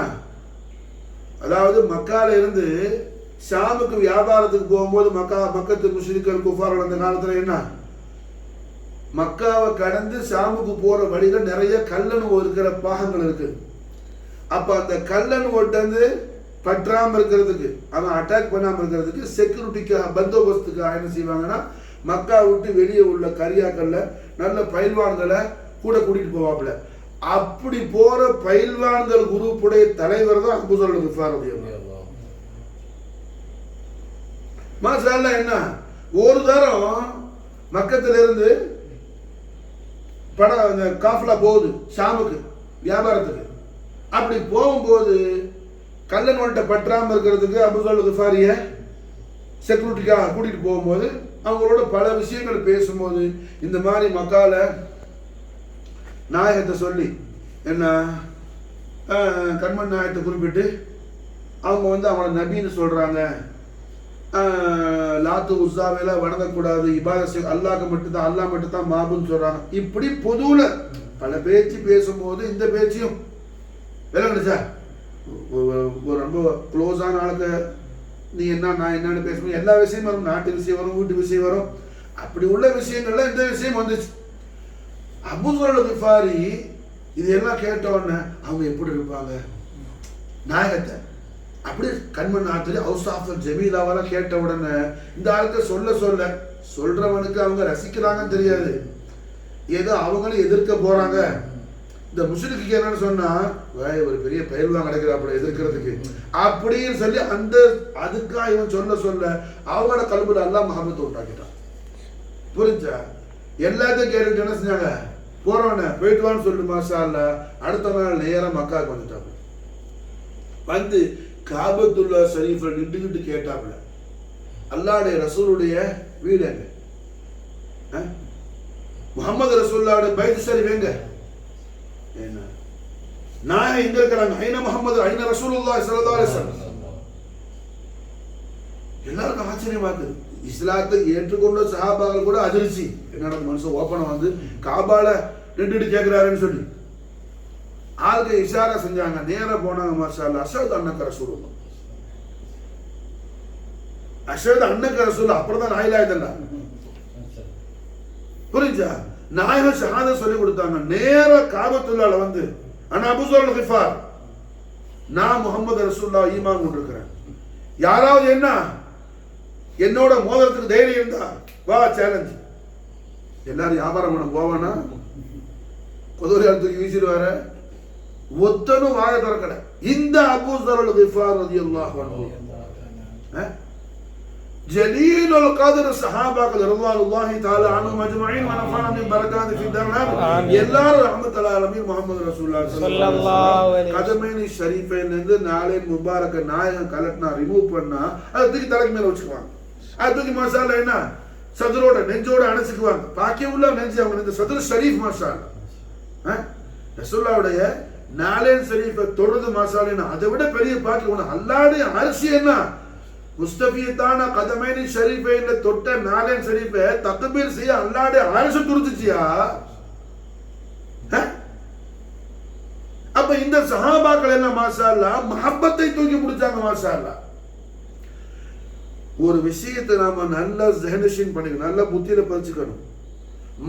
அதாவது மக்கால இருந்து ஷாமுக்கு வியாபாரத்துக்கு போகும்போது மக்கத்து முஸ்லிம்கள் குஃபார்கள் அந்த காலத்துல என்ன, மக்காவை கடந்து ஷாமுக்கு போற வழியில நிறைய கல்லணு இருக்கிற பாகங்கள் இருக்கு. அப்ப அந்த கல்லணு வந்து பற்றாம இருக்கிறதுக்கு, அவன் அட்டாக் பண்ணாம இருக்கிறதுக்கு, செக்யூரிட்டிக்கு பந்தோபஸ்துக்கு என்ன செய்வாங்கன்னா, மக்கா விட்டு வெளியே உள்ள கரியாக்கள்ல நல்ல பயில்வான்களை கூட கூட்டிட்டு போவாப்புல. அப்படி போற பயில்வான்கள் குரூப்புடைய தலைவர் தான் அபூ ஸர் அல் கிஃபாரி. மாஷாஅல்லாஹ் என்ன, ஒரு தரம் மக்கத்துல இருந்து அந்த காஃபிலா போகுது ஷாமுக்கு வியாபாரத்துக்கு. அப்படி போகும்போது கல்லன்வன்ட்ட பற்றாம இருக்கிறதுக்கு அபூ ஸர் அல் கிஃபாரிய செக்யூரிட்டிக்காக கூட்டிட்டு போகும்போது அவங்களோட பல விஷயங்கள் பேசும்போது இந்த மாதிரி மக்கால நாயகத்தை சொல்லி என்ன கண்மண் நாயகத்தை குறிப்பிட்டு அவங்க வந்து அவங்கள நபின்னு சொல்றாங்க, லாத்து உஸாவேல வணங்கக்கூடாது, இபாதத் அல்லாஹ்க்கு மட்டும்தான், அல்லாஹ் மட்டும்தான் மாபுன்னு சொல்றாங்க. இப்படி பொதுவுல பல பேச்சு பேசும்போது இந்த பேச்சையும் விளங்குச்சா, ஒரு ரொம்ப க்ளோஸான ஆளுக்கு நீ என்ன நான் என்னன்னு பேசும்போது எல்லா விஷயமும் வரும், நாட்டு விஷயம் வரும், வீட்டு விஷயம் வரும். அப்படி உள்ள விஷயங்கள்ல இந்த விஷயம் வந்துச்சு. அபூ ஸர் அல் கிஃபாரி இதெல்லாம் கேட்ட உடனே அவங்க எப்படி இருப்பாங்க நாயகத்தை அப்படி கண்மண் ஆத்திரி அவுசாஃபல் ஜமீலாவெல்லாம் கேட்ட உடனே இந்த ஆளுக்கு சொல்றவனுக்கு அவங்க ரசிக்கிறாங்கன்னு தெரியாது, ஏதோ அவங்களும் எதிர்க்க போறாங்க. இந்த முஸ்லிக்கு என்னன்னு சொன்னா ஒரு பெரிய பயில்வான் கிடைக்கிறாப்புல எதிர்க்கிறதுக்கு அப்படின்னு சொல்லி அந்த அதுக்கா இவன் சொல்ல அவங்களோட கல்புல அல்லாஹ் முஹம்மத் உண்டாக்கிட்டான். புரிஞ்சா? எல்லாத்தையும் கேட்டுட்டு என்ன செஞ்சாங்க, போறவன போயிட்டு வான்னு சொல்லிட்டு மாஷா அல்லாஹ் அடுத்த நாள் நேரம் மக்காவுக்கு வந்துட்டாங்க. வந்து காபத்துல்லா ஷரீஃப்ல நின்றுகிட்டு கேட்டாப்புல, அல்லாஹ்வுடைய ரசூலுடைய வீடு எங்க, முஹம்மது ரசூலுல்லாஹ்வுடைய பைத் ஷரீஃப் எங்க, என்ன நாயகம் எங்க இருக்கிறாங்க, ஐன முஹம்மது ஐன ரசூலுல்லாஹி ஸல்லல்லாஹு அலைஹி வஸல்லம். எல்லாருக்கும் ஆச்சரியமா இருக்கு. இஸ்லாத்தை ஏற்றுக்கொண்ட சஹாபாக்கள் கூட அதிர்ச்சி, என்னோட மனுஷன் ஓப்பனா வந்து காபால நின்றுட்டு கேட்கிறாருன்னு சொல்லி ஆளுக்கு இஷாரா செஞ்சாங்க. நேரா போனாங்க, மாஷா அல்லாஹ், அஷ்ஹது அன்னக ரசூலுல்லாஹ், அஷ்ஹது அன்னக ரசூலுல்லாஹ், அப்புறம் தான் லா இலாஹ இல்லல்லாஹ். புரிஞ்சா? நாயகம் ஷஹாதத் சொல்லி கொடுத்தாங்க. நேரா காபத்துல்லாஹ்ல வந்து அன அபூ ஸர் அல் கிஃபார், நான் முஹம்மது ரசூலுல்லாஹ் ஈமான் கொண்டிருக்கிறேன், யாராவது என்ன என்னோட மோதிரத்துக்கு தைரியம் இருந்தா வா சேலஞ்ச். எல்லாரும் வியாபாரம் பண்ண போவானா, கொதோரியால் தூக்கி வீசிடுவார, ஒத்தனும் வாய திறக்கல. இந்த அபூ ஸர் அல் கிஃபார் ரலியல்லாஹு அன்ஹு ஜலீலுல் கத்ர் சஹாபாக்கள் ரலியல்லாஹு தஆலா அன்ஹும் அஜ்மஈன் வ நஃபஅனா மின் பரகாத்தி ஃபி தர்னாம். எல்லாரும் ரஹ்மத்துல் ஆலமீன் முஹம்மது ரசூலுல்லாஹி ஸல்லல்லாஹு அலைஹி வஸல்லம் கதமைனி ஷரீஃபைன்ல இருந்து நாளே முபாரக்க நாயகம் கலட்னா ரிமூவ் பண்ணா அதை தூக்கி தலைக்கு மேல வச்சுக்குவாங்க. அது தூக்கி மாஷா அல்லாஹ் என்ன சதுரோட நெஞ்சோட அணைச்சுக்குவாங்க. பாக்கி உள்ள நெஞ்சு அவங்க இந்த சதுர் ஷரீஃப் மாஷா அல்லாஹ் ரசூலுல்லாஹ்வுடைய நாலேன் ஷரீஃபை தொழுது மாஷா அல்லாஹ், அதை விட பெரிய பாக்கி ஒன்று. அல்லாஹ்வுடைய அரிசி என்ன முஸ்தபியத்தான கதமைனி ஷரீஃபைன்ல தொட்ட நாலேன் ஷரீஃபை தக்பீர் செய்ய அல்லாஹ்வுடைய அரிசி துருத்துச்சியா? அப்ப இந்த சஹாபாக்கள் என்ன மாஷா அல்லாஹ் மஹப்பத்தை தூக்கி பிடிச்சாங்க மாஷா அல்லாஹ். ஒரு விஷயத்தை நாம நல்லா ஜஹனஷின் பண்ணிக்கணும், நல்ல புத்தியில பதிச்சுக்கணும்.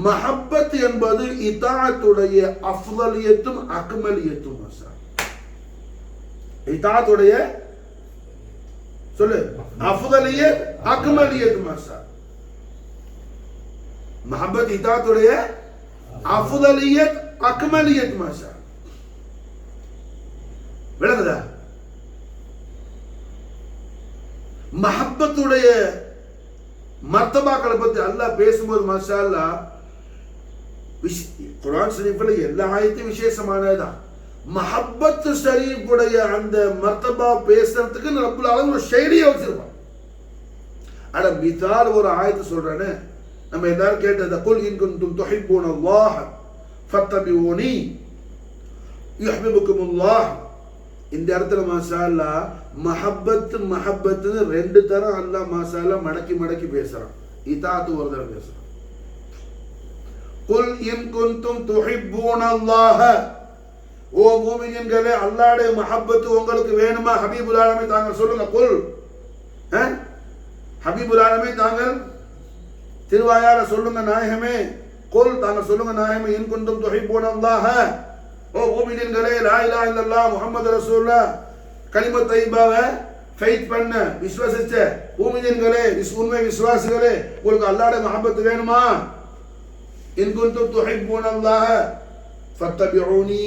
மஹப்பத் என்பது இதாஅத்துடைய அஃதலியத்தும் அக்மலியத்தும். மாஷா இதாஅத்துடைய சொல்லு அஃதலியத் அக்மலியத். மாஷா மஹப்பத் இதாஅத்துடைய அஃதலியத் அக்மலியத். மாஷா விளங்குதா? மஹப்பத்துடைய மர்த்தபாக்களை பத்தி அல்லாஹ் பேசும்போது மாஷா அல்லாஹ் குர்ஆன் ஷரீஃப்ல எல்லா ஆயத்தும் விசேஷமானதுதான். மஹப்பத் ஷரீஃபுடைய அந்த மர்த்தபா பேசுறதுக்கு ரப்புல் ஆலமீன் ஒரு ஷைலியை வச்சிருப்பான். அட மிதால் ஒரு ஆயத்து சொல்றேன்னு நம்ம எல்லாரும் கேட்டது, குல் இன் குன்தும் துஹிப்பூன அல்லாஹ் ஃபத்தபிஊனி யுஹ்பிபுக்குமுல்லாஹ். இந்த இடத்துல மாஷா அல்லாஹ் மஹப்பத் மஹப்பத்னு ரெண்டு தரம் அல்லாஹ் மாஷா அல்லாஹ் மடக்கி மடக்கி பேசுறான். இதாத்து ஒரு தரம் பேசுறான். குல் இன் குன்தும் துஹிப்பூனல்லாஹ, ஓ மூமின்களே அல்லாஹ்வுடைய மஹப்பத் உங்களுக்கு வேணுமா ஹபீபுல் ஆலமீன் தாங்கள் சொல்லுங்க. குல், ஹபீபுல் ஆலமீன் தாங்கள் திருவாயால சொல்லுங்க நாயகமே. குல் தாங்கள் சொல்லுங்க நாயகமே. இன் குன்தும் துஹிப்பூனல்லாஹ, ஓ மூமின்களே லா இலாஹ இல்லல்லாஹ் முஹம்மது ரசூலுல்லாஹ் கலிமத் தய்யிபாவை ஃபைத் பண்ண விசுவாசிச்ச மூமின்களே, உண்மை விசுவாசிகளே, உங்களுக்கு அல்லாஹ்வுடைய மஹப்பத் வேணுமா? இன் குன்தும் துஹிப்பூனல்லாஹ ஃபத்தபிஊனி,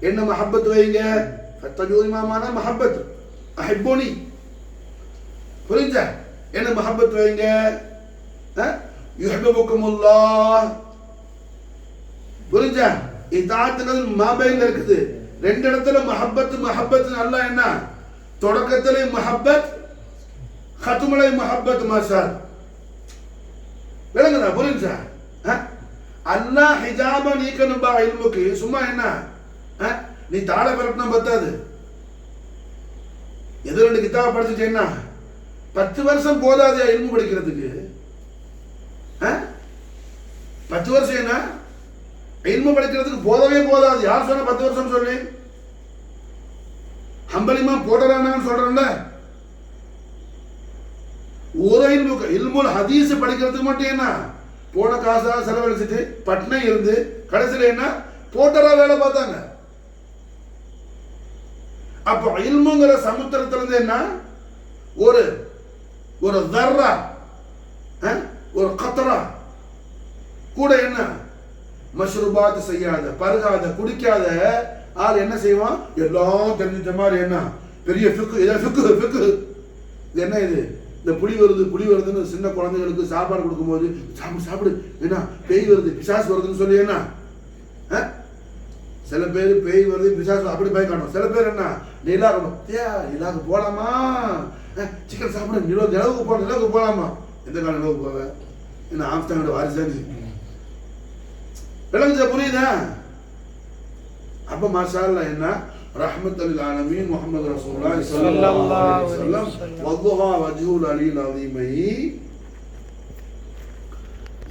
என்ன மஹப்பத் வைங்க. ஃபத்தபிஊனி மானா மஹப்பத், அஹிப்பூனி, புரிஞ்சா? என்ன மஹப்பத் வைங்க. யுஹ்பிபுக்குமுல்லாஹ், புரிஞ்சா? இதாத்துகள் மாபைன்ல இருக்குது. ரெண்டு இடத்துல மஹப்பத் மஹப்பத். அல்லாஹ் என்ன தொடக்கத்திலே மஹப்பத், ஹத்முலே மஹப்பத். மாஷா விளங்குதா? புரிஞ்சா? அல்லாஹ் ஹிஜாப நீக்கணும்பா இல்முக்கு. சும்மா என்ன நீ தாழ பிறப்பினா பத்தாது. எது ரெண்டு கிதாப படிச்சுட்டேன்னா 10 வருஷம் போதாது இல்மு படிக்கிறதுக்கு. 10 வருஷம் என்ன இல்மு படிக்கிறதுக்கு போதவே போதாது. யார் சொன்ன 10 வருஷம் சொல்லி? ஹம்பலிமா போடுறானான்னு சொல்றேன்ல. ஒரு இல்முல் ஹதீஸ் படிக்கிறதுக்கு மட்டும் என்ன போன காசா செலவழிச்சிட்டு பட்னை இருந்து கடைசியில் என்ன போட்டரா வேலை பார்த்தாங்க. அப்போ இல்முங்கிற சமுத்திரத்துல இருந்து என்ன ஒரு ஒரு தர்ரா, ஒரு கத்ரா கூட என்ன மஷ்ரூபாத் செய்யாத, பருகாத, குடிக்காத ஆள் என்ன செய்வான்? எல்லாம் தெரிஞ்ச மாதிரி என்ன பெரிய ஃபிக்கு, இதான் ஃபிக்கு ஃபிக்கு. இது என்ன இது? இந்த புலி வருதுன்னு சின்ன குழந்தைகளுக்கு சாப்பாடு கொடுக்கும்போது சாப்பிடு சாப்பிடு, என்ன பேய் வருது பிசாசு வருதுன்னு சொல்லி என்ன சில பேர் பேய் வருது பிசாசு அப்படி போய் காணும். சில பேர் என்ன நிலாவுக்கு போலாமா, சிக்கன் சாப்பிட நிலவுக்கு போலாமா. எந்த காலம் நிலவுக்கு போவ? என்ன ஆம்ஸ்டாங்கோட வாரிசாச்சு விளங்குச்சா? புரியுதா? அப்ப மாஷா அல்லாஹ் என்ன ரஹ்மத்துல் ஆலமீன் முஹம்மது ரசூலுல்லாஹி ஸல்லல்லாஹு அலைஹி வஸல்லம் வல்லுஹா வஜ்ஹுல் அலில் அஸீமை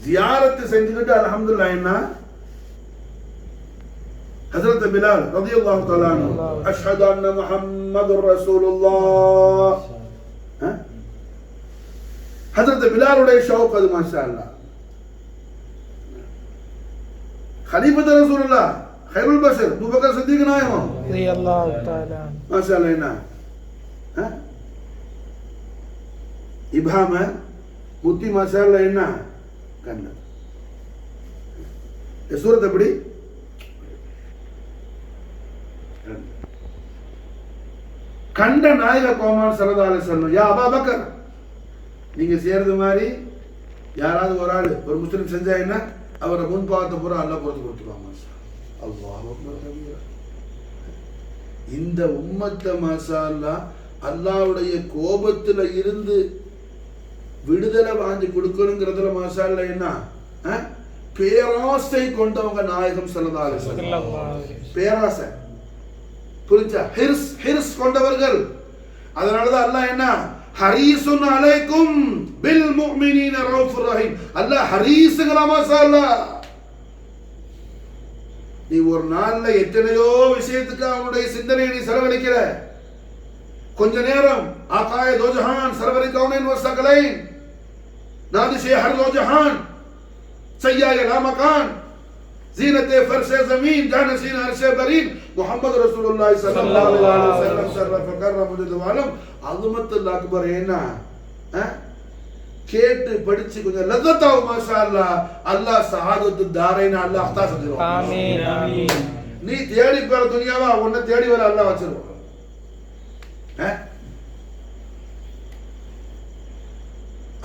ஜியாரத் செஞ்சுக்கிட்டு அல்ஹம்துலில்லாஹ் என்ன ஹஜ்ரத் பிலால் ரலியல்லாஹு தஆலா அன்ஹு அஷ்ஹது அன்ன முஹம்மதுர் ரசூலுல்லாஹ், ஹஜ்ரத் பிலாலுடைய ஷௌக் அது. மாஷா அல்லாஹ் खलीफत रसूलुल्लाह खैरुल बशर अबू बकर सिद्दीक नायम रदियल्लाहु तआला माशाअल्लाह ना इबाम मुत्ती माशाअल्लाह என்ன கண்ண சூரத் எப்படி கண்ட நாயக கோமான் ஸல்லல்லாஹு அலைஹி வஸல்லம் யா அபூ பக்கர், நீங்க செய்யறது மாதிரி யாராவது ஒரு ஆள் ஒரு முஸ்லிம் செஞ்சா என்ன அவரை முன்பாவத்தை பூரா அல்லாஹ் பொறுத்து கொடுத்துருவாங்க. அல்லாஹ் அக்பர். இந்த உம்மத்தை மாஷா அல்லாஹ் அல்லாஹ்வுடைய கோபத்துல இருந்து விடுதலை வாங்கி கொடுக்கணுங்கிறதுல மாஷா அல்லாஹ் என்ன பேராசை கொண்டவங்க நாயகம் ஸல்லல்லாஹு அலைஹி வஸல்லம். பேராசை புரிஞ்சா? ஹிர்ஸ் கொண்டவர்கள். அதனாலதான் அல்லாஹ் என்ன ஹரீசுன் அலைக்கும் பில் முஃமினீன ரவுஃபுர் ரஹீம். அல்லாஹ் ஹரீஸ்ங்களா மாஷா அல்லாஹ். நீ ஒரு நாள்ல எத்தனையோ விஷயத்துக்கு அவனுடைய சிந்தனையை நீ செலவழிக்கிற. கொஞ்ச நேரம் ஆகாய தோ ஜஹான் சர்வரி கௌனைன் வ ஸகலைன் நாதிஷே ஹர் தோ ஜஹான் சய்யாய லா மகான் ஜீனத்தே ஃபர்ஷே ஸமீன் ஜானஸீன் அர்ஷே பரீன் முஹம்மது ரசூலுல்லாஹி ஸல்லல்லாஹு அலைஹி வஸல்லம் ஷர்ரஃப கர்ரம முஜதவாலம் அஸ்மத்துல் அக்பர். என்ன கேட்டு படிச்சு கொஞ்சம் லذத்தாவும் மாஷா அல்லாஹ். அல்லாஹ் ஸஹாதத்து தாரைன அல்லாஹ் அத்தா செஞ்சிருவான். ஆமீன் ஆமீன். நீ தேடி போற துனியாவா உன்னை தேடி வர அல்லாஹ் வச்சிருவான்.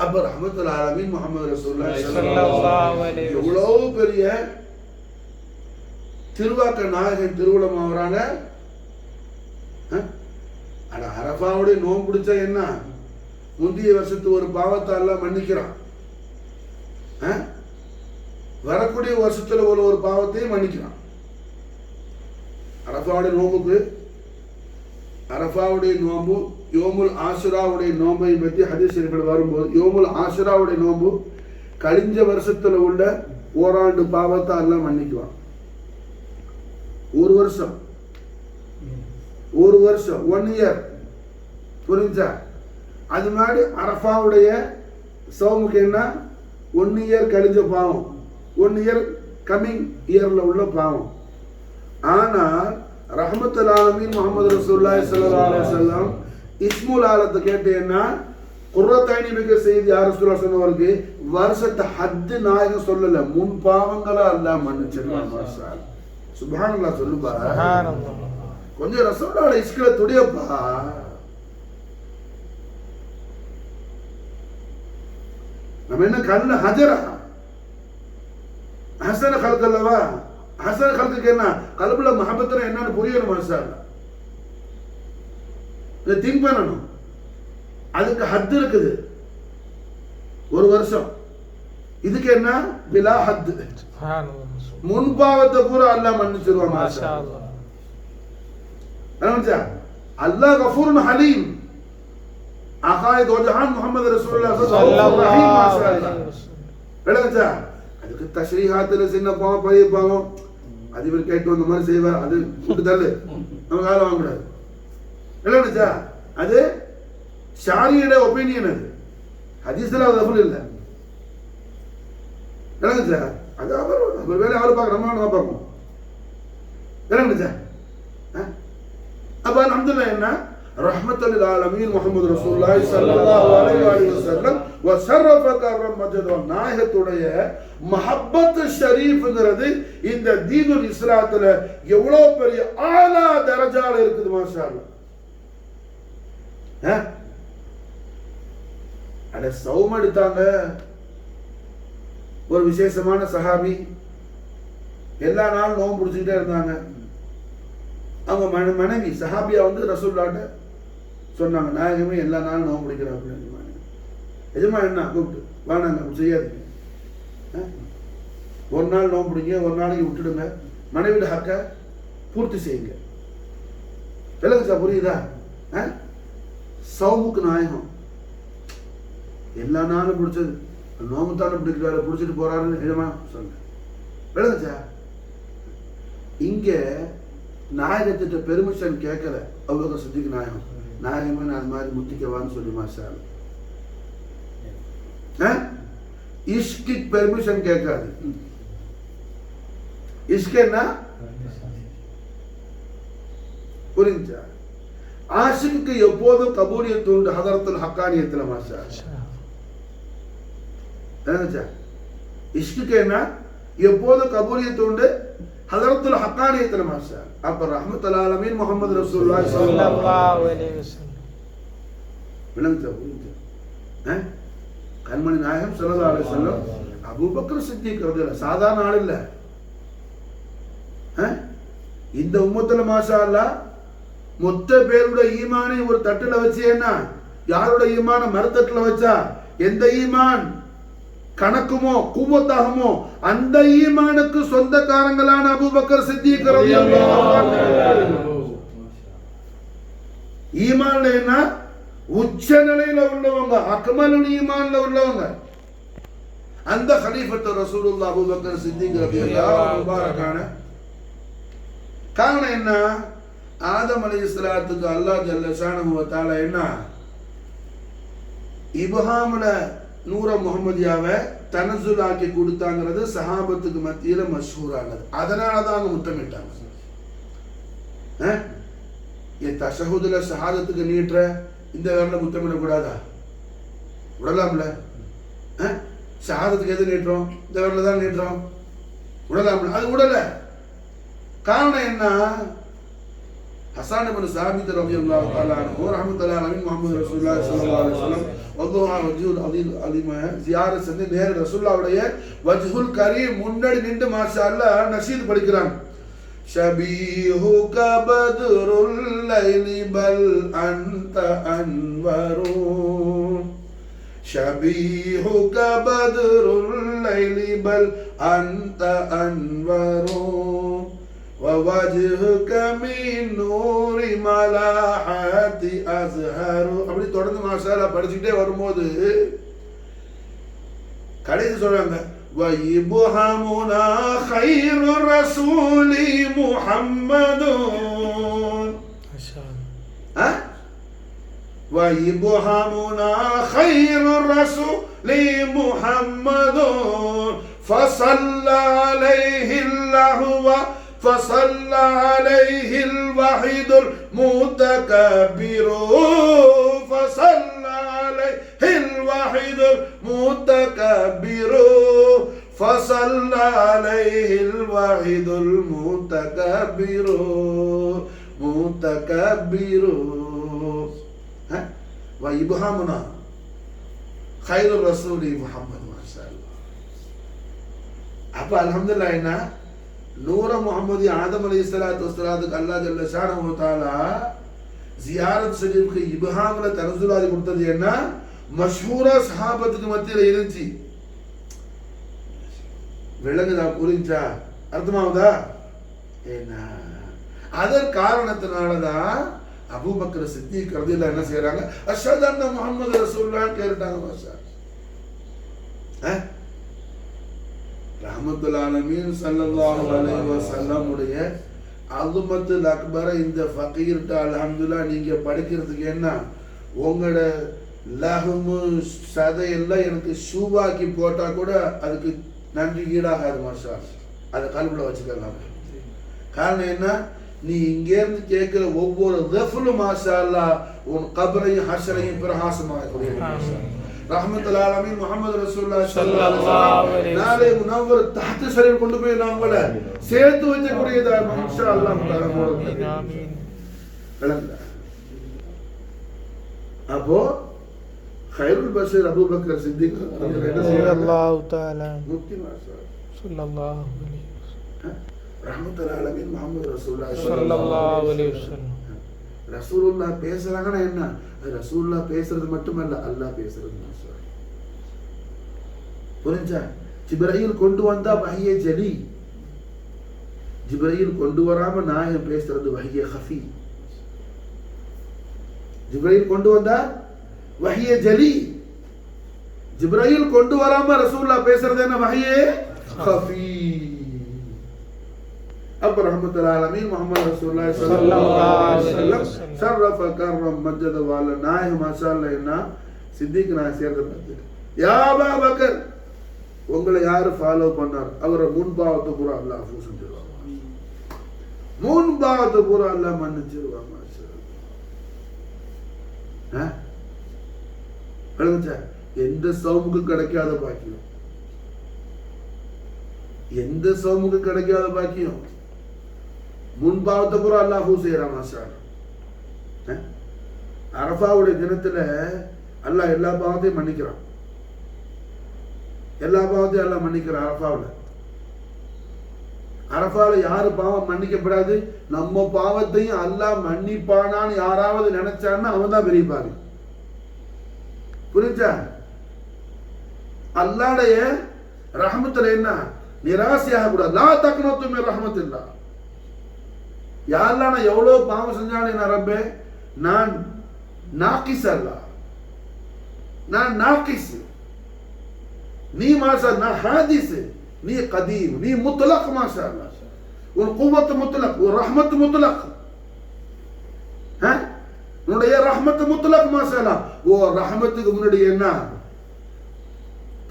அப்ப ரஹ்மத்துல் ஆலமீன் முஹம்மது ரசூலுல்லாஹி ஸல்லல்லாஹு அலைஹி வஸல்லம் எவ்வளவு பெரிய திருவாக்க நாயகன் திருவுளம் ஆவறாங்க. அட அரஃபாவுடைய நோன்பு பிடிச்சா என்ன முந்தைய வருஷத்து ஒரு பாவத்தை எல்லாம் மன்னிக்கிறான். வரக்கூடிய வருஷத்துல ஒரு பாவத்தையும் மன்னிக்கிறான். அரஃபாவுடைய நோம்புக்கு அரஃபாவுடைய நோம்பு யோமுல் ஆஷுராவுடைய நோம்பை பற்றி ஹதீஸ் ஷரீஃபில் வரும்போது யோமுல் ஆஷுராவுடைய நோம்பு கழிஞ்ச வருஷத்துல உள்ள ஓராண்டு பாவத்தை எல்லாம் மன்னிக்குவான். ஒரு வருஷம் 1 இயர் புரிஞ்சா? அது மாதிரி அரஃபாவுடைய சௌமுக்கு என்ன 1 இயர் கழிஞ்ச பாவம், 1 இயர் கம்மிங் இயர்ல உள்ள பாவம். ஆனால் ரஹ்மத்துல் ஆலமீன் முஹம்மது ரசூலுல்லாஹி ஸல்லல்லாஹு அலைஹி வஸல்லம் இஸ்முல் ஆலத்தை கேட்டேன்னா குர்ரத்தைனி மிக செய்தி யார் ரசூலுல்லாஹி சொன்னவருக்கு வருஷத்தை ஹத்து நாயகம் சொல்லல, முன் பாவங்களா அல்லாஹ் மன்னிச்சிருவான். மாஷாஅல்லாஹ் சுப்ஹானல்லாஹ் சொல்லுப்பா. கொஞ்சம் ரசூலுல்லாஹோட இஸ்கில துடியப்பா. நம்ம என்ன கண்ண ஹஜரா ஹசன கல்க் அல்லவா? ஹசன கல்க்கு என்ன கல்புல மஹபத்னா என்னன்னு புரியணும். மாஷாஅல்லாஹ் இதை திங்க் பண்ணணும். அதுக்கு ஹத் இருக்குது, 1 வருஷம். இதுக்கு என்ன பிலா ஹத், முன்பாவத்தை பூரா அல்லாஹ் மன்னிச்சிருவான். மாஷாஅல்லாஹ் அல்லாஹ் கஃபூருன் ஹலீம். அகாயித் வஜஹான் முஹம்மது ரசூலுல்லாஹி ஸல்லல்லாஹு அலைஹி வஸல்லம். விளங்குச்சா? அதுக்கு தஷ்ரீஹாத்துல சின்ன பாவம் பெரிய பாவம் அது இவர் கேட்டு வந்த மாதிரி செய்வார். அது கூட்டு தள்ளு, நம்ம காலம் வாங்கக்கூடாது. விளங்குச்சா? அது ஷாரியோட ஒப்பீனியன், அது ஹதீஸ்ல அது அஃபுல் இல்லை. விளங்குச்சா? அது அவர் வேலை அவர் பார்க்க, நம்ம பார்ப்போம். விளங்குச்சா? அப்ப அல்ஹம்துலில்லாஹ் என்ன ரஹ்மத்துல் ஆலமீன் முஹம்மது ரசூலுல்லாஹி ஸல்லல்லாஹு அலைஹி வஸல்லம் வஸரஃப கர்ரம் மஜ்து நாயகத்துடைய மஹப்பத் ஷரீஃப்ங்கிறது இந்த தீனுல் இஸ்லாத்துல எவ்வளவு பெரிய ஆலா தரஜால இருக்குது. மாஷாஅல்லாஹ் அட சௌம் எடுத்தாங்க. ஒரு விசேஷமான சஹாபி எல்லா நாளும் நோன்பு பிடிச்சிக்கிட்டே இருந்தாங்க. அவங்க மனைவி சஹாபியா வந்து ரசூலுல்லாஹ்ட்ட சொன்னாங்க, நாயகமே எல்லா நாளும் நோன்பு பிடிக்கிறேன் அப்படின்னு. எஜமா என்ன கூப்பிட்டு வேணாங்க செய்யாதீங்க, 1 நாள் நோன்பு பிடிங்க, 1 நாளைக்கு விட்டுடுங்க, மனைவியோட ஹக்க பூர்த்தி செய்யுங்க. விளங்குச்சா? புரியுதா? சௌமுக்கு நாயகம் எல்லா நாளும் பிடிச்சது நோம்பு தானே பிடிக்கிறாரு, பிடிச்சிட்டு போறாருன்னு எஜமா சொன்ன. விளங்குச்சா? இங்க நாயகத்திட்ட பெர்மிஷன் கேட்கல அபூபக்கர் சித்திக் நாயகம். நாயகமே நான் அது மாதிரி முத்திக்கவான்னு சொல்லி மாஷாஅல்லாஹ் இஷ்க்கு பெர்மிஷன் கேட்காது. இஷ்க்கு என்ன புரிஞ்சா? ஆஷிக்கு எப்போதும் கபூலியத்து உண்டு ஹதரத்துல் ஹக்கானியத்துல. மாஷாஅல்லாஹ் இஷ்க்கு என்ன எப்போதும் கபூலியத்து உண்டு ஹதரத்துல் ஹக்கானியத்துல. மாஷாஅல்லாஹ் அப்ப ரஹ்மத்துல் ஆலமீன் முஹம்மது ரசூலுல்லாஹி ஸல்லல்லாஹு அலைஹி வஸல்லம். விளங்குச்சா? புரிஞ்சா? கண்மணி நாயகம் ஸல்லல்லாஹு அலைஹி வஸல்லம் அபூபக்கர் சித்திக் ரலியல்லாஹு சாதாரண ஆள் இல்ல. இந்த உம்மத்துல மாஷாஅல்லாஹ் மொத்த பேருடைய ஈமானை ஒரு தட்டுல வச்சு, என்ன யாரோட ஈமான மறுத்தட்டுல வச்சா எந்த ஈமான் கணக்குமோ குவத்தாகுமோ அந்த ஈமானுக்கு சொந்தக்காரங்களான அபூபக்கர் சித்திக் ரலியல்லாஹு அன்ஹு. ஈமான்ல என்ன உச்ச நிலையில உள்ளவங்க, அக்மலுல் ஈமான்ல உள்ளவங்க, அந்த கலீஃபத்து ரசூலுல்லாஹ் அபூபக்கர் சித்திக் ரலியல்லாஹு முபாரக்கான. காரணம் என்ன? ஆதம் அலைஹிஸ்ஸலாத்துக்கு அல்லாஹ் ஜல்ல ஷானஹு வ தஆலா என்ன இப்ராஹிம்ல நூற முஹம்மதியாவை தனசுல் ஆக்கி கொடுத்தாங்கிறது சஹாபத்துக்கு மத்தியில மஷ்ஹூரானது. அதனாலதான் அவங்க முத்தமிட்டாங்க. என் தஷஹுதுல ஷஹாதத்துக்கு நீட்டுற இந்த வேலை முத்தமிடக்கூடாதா? விடலாம்ல? ஷஹாதத்துக்கு எது நீட்டுறோம்? இந்த வேலை தான் நீட்டுறோம், விடலாம்ல? அது விடல. காரணம் என்ன? ஹஸான் இப்னு சாபித் ரலியல்லாஹு தஆலா அன்ஹு ரஹ்மத்துல்லாஹி அலைஹி முஹம்மது ரசூலுல்லாஹி ஸல்லல்லாஹு அலைஹி வஸல்லம் வதுஹா வஜ்ஹுல் அலீம் ஜியாரத் செஞ்சு நேர ரசூலுல்லாஹ்வுடைய வஜ்ஹுல் கரீம் முன்னாடி நின்று மாஷாஅல்லாஹ் நஷீத் படிக்கிறாங்க. ஷபீஹுக பத்ருல் லைலி பல் அன்த அன்வரு ஷபீஹுக பத்ருல் லைலி பல் அன்த அன்வரு ووجهك من نور ملاحة أزهر. அப்படி தொடர்ந்து மாஷாஅல்லா படிச்சுக்கிட்டே வரும்போது கடைசி சொல்றாங்க وَيُبْهَمُنَا خَيْرُ الرَّسُولِ مُحَمَّدٌ. وَيُبْهَمُنَا خَيْرُ الرَّسُولِ مُحَمَّدٌ فَصَلَّى عَلَيْهِ اللَّهُ فصلى عليه الوحيد المتكبر. فصلى عليه الوحيد المتكبر. فصلى عليه الوحيد المتكبر. متكبر. وإبهامنا خير الرسول محمد. ما شاء الله. அப்ப அல்ஹம்துலில்லாஹ் என்ன நூர முஹம்மது ஆதம் அலைஹிஸ்ஸலாத்து வஸ்ஸலாத்துக்கு அல்லாஹ் ஜல்ல ஷானஹு தஆலா ஜியாரத் ஷரீஃப்க்கு இப்ஹாம்ல தனசுலாதி கொடுத்தது என்ன மஷ்ஹூரா சஹாபத்துக்கு மத்தியில இருந்துச்சு. விளங்குதா? புரிஞ்சா? அர்த்தமாவுதா? என்ன அதன் காரணத்தினாலதான் அபூபக்கர் சித்திக் ரலியல்லாஹு என்ன செய்யறாங்க, அஷ்ஹது அன்ன முஹம்மது ரசூலுல்லாஹ் கேட்டாங்க. மாஷா ரஹ்மத்துல் ஆலமீன் ஸல்லல்லாஹு அலைஹி வஸல்லம் உடைய அஸமத்துல் அக்பர இந்த ஃபகீர்ட்ட அல்ஹம்துலில்லாஹ் நீங்க படிக்கிறதுக்கு என்ன உங்களோட லஹ்மு சதையெல்லாம் எனக்கு ஷூவாக்கி போட்டா கூட அதுக்கு நன்றி ஈடாகாது. மாஷா அதை கல்புல வச்சுக்கலாம். காரணம் என்ன, நீ இங்கேருந்து கேட்கிற ஒவ்வொரு ரஃபுலும் மாஷா அல்லாஹ் உன் கபரையும் ஹஷரையும் பிரகாசமாகக்கூடிய ரஹ்மத்துல் ஆலமீன் முஹம்மது ரசூலுல்லாஹ் ஸல்லல்லாஹு அலைஹி வஸல்லம் நாளை முனவ்வர் தஹ்த் ஷரீஃப் கொண்டு போய் நாமள சேர்த்து வைக்கக்கூடியதா இன்ஷா அல்லாஹ் தஆலா போடுங்க. ஆமீன். அப்போ خيرுல் பஷர் அபூபக்கர் சித்திக் ரலியல்லாஹு தஆலா முக்தி மாஷா ஸல்லல்லாஹு அலைஹி வஸல்லம் ரஹ்மத்துல் ஆலமீன் முஹம்மது ரசூலுல்லாஹ் ஸல்லல்லாஹு அலைஹி வஸல்லம். ரசூலுல்லாஹ் பேசுறாங்கன்னா என்ன, ரசூலுல்லாஹ் பேசுறது மட்டுமல்ல, அல்லாஹ் பேசுறது. புரிஞ்சா? ஜிப்ரீல் கொண்டு வந்தா வஹ்யே ஜலி, ஜிப்ரீல் கொண்டு வராம நாயகம் பேசுறது வஹ்யே ஹஃபி. ஜிப்ரீல் கொண்டு வந்தா வஹ்யே ஜலி, ஜிப்ரீல் கொண்டு வராம ரசூலுல்லாஹ் பேசுறது என்ன வஹ்யே ஹஃபி. अब रहमतुल आलमीन मोहम्मद रसूलुल्लाह सल्लल्लाहु अलैहि वसल्लम शरफ करम मजद वाला नाय माशाअल्लाह என்ன சித்திக் நான் சேர்ந்து யா அபூ பக்கர் உங்களை யார் ஃபாலோ பண்ணார் அவர முன்பாவத்தை பூரா அல்லாஹ் செஞ்சிருவாங்க. முன்பாவத்தை பூரா அல்லாஹ் மன்னிச்சிருவாங்க. மாஷாஅல்லாஹ். எந்த சௌமுக்கு கிடைக்காத பாக்கியம், எந்த சௌமுக்கு கிடைக்காத பாக்கியம் முன்பாவத்தை பூரா அல்லாஹ் செய்யறான். மாஷா அல்லாஹ். அரஃபாவுடைய தினத்துல அல்லாஹ் எல்லா பாவத்தையும் மன்னிக்கிறான், எல்லா பாவத்தையும் அல்லாஹ் மன்னிக்கிறான். அரஃபாவுல யாரு பாவம் மன்னிக்கப்படாது, நம்ம பாவத்தையும் அல்லாஹ் மன்னிப்பானான்னு யாராவது நினைச்சான்னா அவன் தான் பெரிய பாவி. புரிஞ்சா? அல்லாஹ்வுடைய ரஹ்மத்துல என்ன நிராசையாக கூடாது. லா தக்னது மின் ரஹ்மத்தில்லாஹ். யா அல்லாஹ் நான் எவ்வளவு பாவம் செஞ்சானே நான் ரப்பே, நான் நாகிஸ் அல்லாஹ், நான் நாகிஸ், நீ மாஷா நான் ஹாதிஸ், நீ கதீம், நீ முத்லக். மாஷா அல்லாஹ் உன் குவத் முத்லக், உன் ரஹ்மத் முத்லக். உன்னுடைய ரஹ்மத் முத்லக். மாஷா அல்லாஹ். ஓ ரஹ்மத்துக்கு முன்னாடி என்ன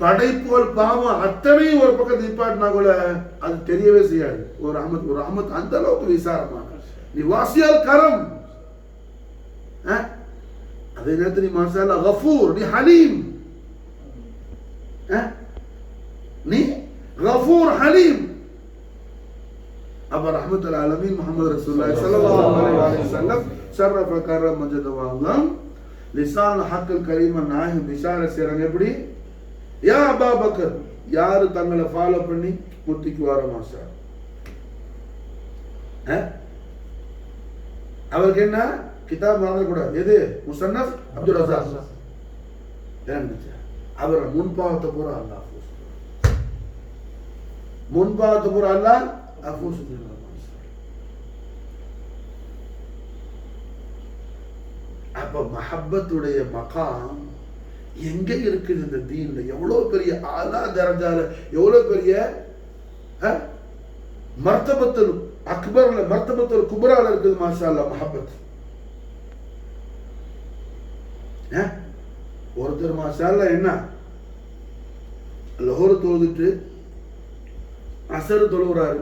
படைப்புகள் பாவம் அத்தனையும் ஒரு பக்கம் நிப்பாட்டினா கூட அது தெரியவே செய்யாது. ஒரு ரஹ்மத், ஒரு ரஹ்மத் அந்த அளவுக்கு விசாரமான நீ வாசியால் கரம். அதே நேரத்தில் நீ மாஷா அல்லாஹ் கஃபூர், நீ ஹலீம், நீ கஃபூர் ஹலீம். அப்ப ரஹ்மத்துல் ஆலமீன் முஹம்மது ரசூலுல்லாஹி ஸல்லல்லாஹு அலைஹி வஸல்லம் ஷரஃப கரம் மஜத வஅலம் லிசான் ஹக்கல் கரீம் நாயகம் இஷாரா செய்றாங்க. எப்படி? யா அபூ பக்கர் யாரு தங்களை ஃபாலோ பண்ணி முத்திக்கு வர மாஷா அவருக்கு என்ன கிதாப் வாங்கக்கூடாது. எது? முஸன்னஃப் அப்துல் ரஸாக். அவர் முன்பாவத்தை பூரா அல்லாஹ் முன்பாவத்தை பூரா அல்லாஹ் அஃபூஸ். அப்ப மஹப்பத்துடைய மகாம் எங்க இருக்குது இந்த தீன்ல? எவ்வளவு பெரிய ஆலா தரஜால, எவ்வளவு பெரிய மர்த்தபத்துல் அக்பர்ல, மர்த்தபத்துல் குப்ரால இருக்குது. மாஷா அல்லாஹ் மஹப்பத். ஒருத்தர் மாஷா அல்லாஹ் என்ன லோஹர் தொழுதுட்டு அசர் தொழுகிறாரு,